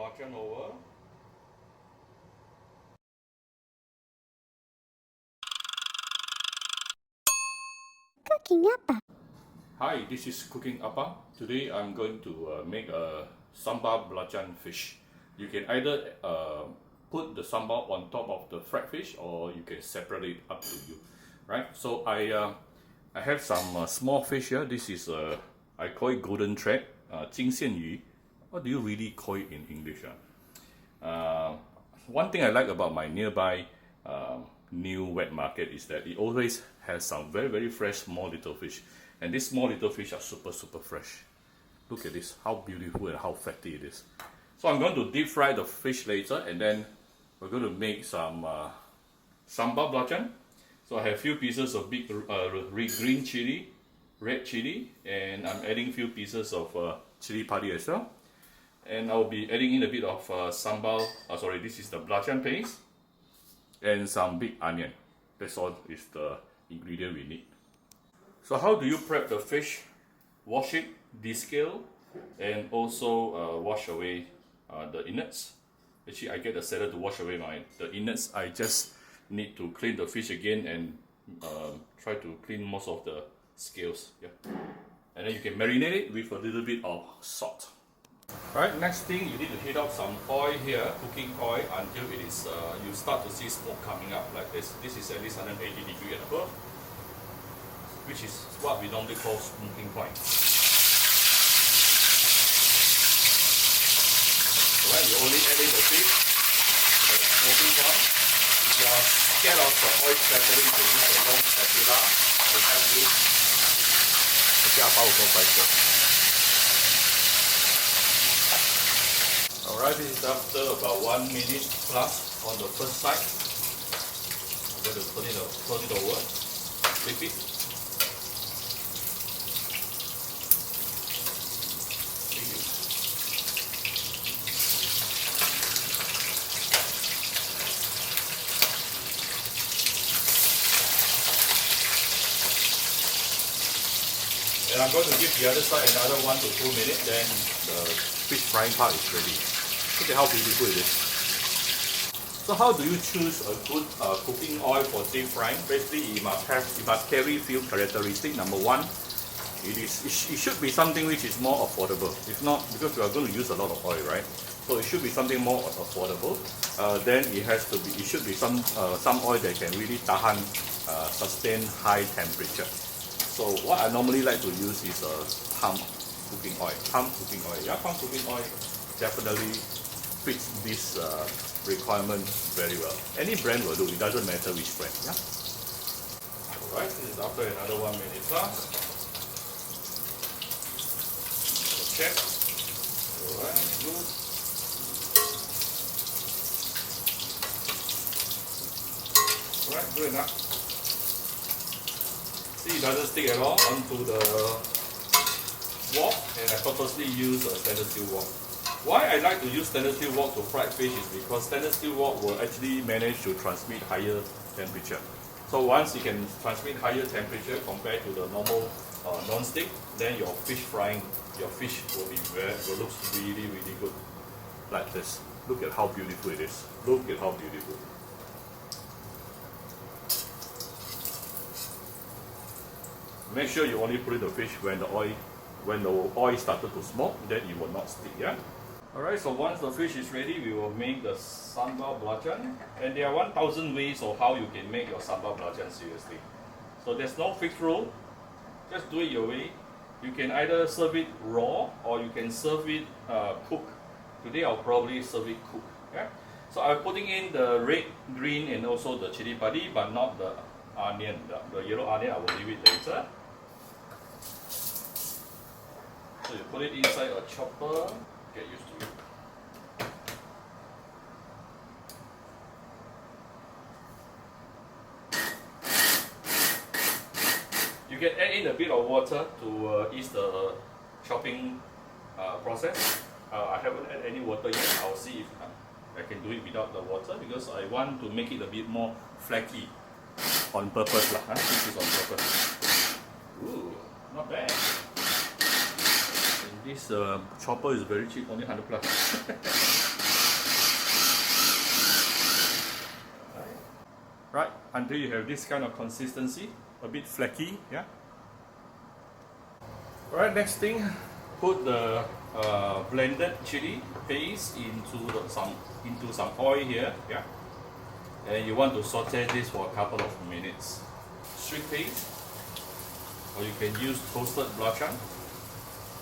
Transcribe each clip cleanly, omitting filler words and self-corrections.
blachan over. Cooking Appa. Hi, this is Cooking Appa. Today I'm going to make a sambal blachan fish. You can either put the sambal on top of the fried fish, or you can separate it, up to you. Right? So I have some small fish here. This is I call it golden thread, 金线鱼. What do you really call it in English? One thing I like about my nearby new wet market is that it always has some very fresh small little fish, and these small little fish are super fresh. Look at this, how beautiful and how fatty it is. So I'm going to deep fry the fish later, and then we're going to make some sambal blachan. So I have a few pieces of big green chili, red chili, and I'm adding a few pieces of chili padi as well. And I'll be adding in a bit of sambal, this is the blachan paste, and some big onion. That's all is the ingredient we need. So how do you prep the fish? Wash it, descale, and also wash away the innards. Actually, I get the seller to wash away the innards. I just need to clean the fish again and try to clean most of the scales. Yeah. And then you can marinate it with a little bit of salt. Alright, next thing, you need to heat up some oil here, cooking oil, until it is you start to see smoke coming up like this. This is at least 180 degrees and above, which is what we normally call smoking point. Alright, you only add in the fish at the smoking point. If you are scared of the oil splattering, you can use a long spatula to help you. Alright, this is after about 1 minute plus on the first side. I'm going to turn it over, flip it. And I'm going to give the other side another 1 to 2 minutes, then the fish frying part is ready. Look at how beautiful it is. So how do you choose a good cooking oil for deep frying? Basically, it must carry few characteristics. Number one, it should be something which is more affordable. If not, because we are going to use a lot of oil, right? So it should be something more affordable. Then it should be some oil that can really sustain high temperature. So what I normally like to use is palm cooking oil. Palm cooking oil. Yeah, palm cooking oil definitely fits this requirement very well. Any brand will do, it doesn't matter which brand. Yeah. Alright, this is after another 1 minute plus. Check. Alright, good. Alright, good enough. See, it doesn't stick at all onto the wok, and I purposely use a stainless steel wok. Why I like to use stainless steel wok to fry fish is because stainless steel wok will actually manage to transmit higher temperature. So once you can transmit higher temperature compared to the normal non-stick, then your fish will look really good. Like this. Look at how beautiful it is. Look at how beautiful. Make sure you only put in the fish when the oil started to smoke, then it will not stick. Yeah. Alright, so once the fish is ready, we will make the sambal blachan. And there are 1,000 ways of how you can make your sambal blachan, seriously. So there's no fixed rule. Just do it your way. You can either serve it raw, or you can serve it cooked. Today I'll probably serve it cooked. Yeah? So I'm putting in the red, green, and also the chili padi, but not the onion. The yellow onion I will leave it later. So you put it inside a chopper. Get used to it. You can add in a bit of water to ease the chopping process. I haven't added any water yet. I'll see if I can do it without the water, because I want to make it a bit more flaky on purpose. This is on purpose. Ooh, not bad. This chopper is very cheap, only 100 plus. until you have this kind of consistency, a bit flaky, yeah. Alright, next thing, put the blended chili paste into some oil here, yeah. And you want to saute this for a couple of minutes. Sweet paste, or you can use toasted blachan.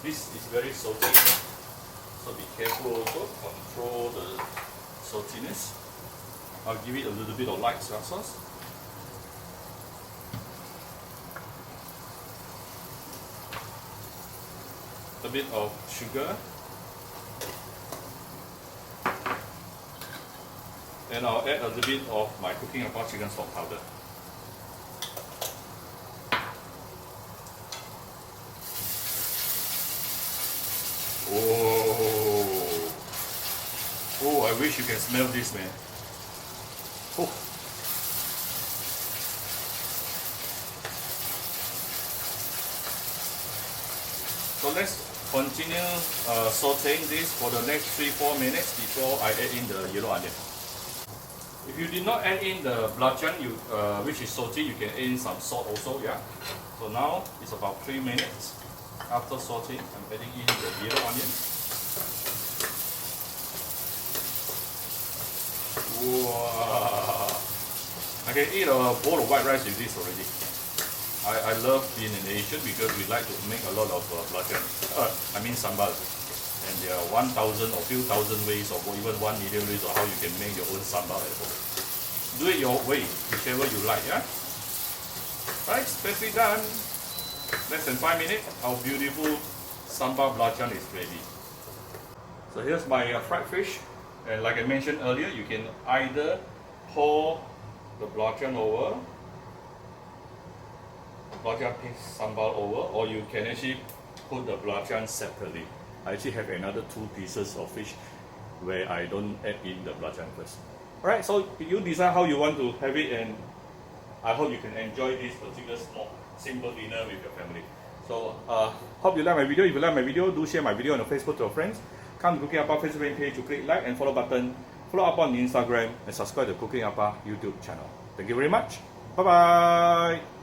This is very salty, so be careful also, control the saltiness. I'll give it a little bit of light soy sauce. A bit of sugar. And I'll add a little bit of my cooking apart chicken stock powder. Oh, oh! I wish you can smell this, man. Oh. So let's continue sauteing this for the next 3-4 minutes before I add in the yellow onion. If you did not add in the blachan, which is salty, you can add in some salt also, yeah. So now it's about 3 minutes. After sauteing, I'm adding in the yellow onion. Wow! I can eat a bowl of white rice with this already. I love being an Asian because we like to make a lot of blachan. Sambal. And there are 1,000 or few thousand ways, or even 1 million ways of how you can make your own sambal at home. Do it your way, whichever you like, yeah? Right, specially done. Less than 5 minutes, our beautiful sambal blachan is ready. So here's my fried fish. And like I mentioned earlier, you can either pour the blachan over, blachan paste sambal over, or you can actually put the blachan separately. I actually have another 2 pieces of fish where I don't add in the blachan first. Alright, so you decide how you want to have it, and I hope you can enjoy this particular small, simple dinner with your family. So, hope you like my video. If you like my video, do share my video on Facebook to your friends. Come to Cooking Appa Facebook page to click like and follow button. Follow up on Instagram and subscribe to Cooking Appa YouTube channel. Thank you very much. Bye bye.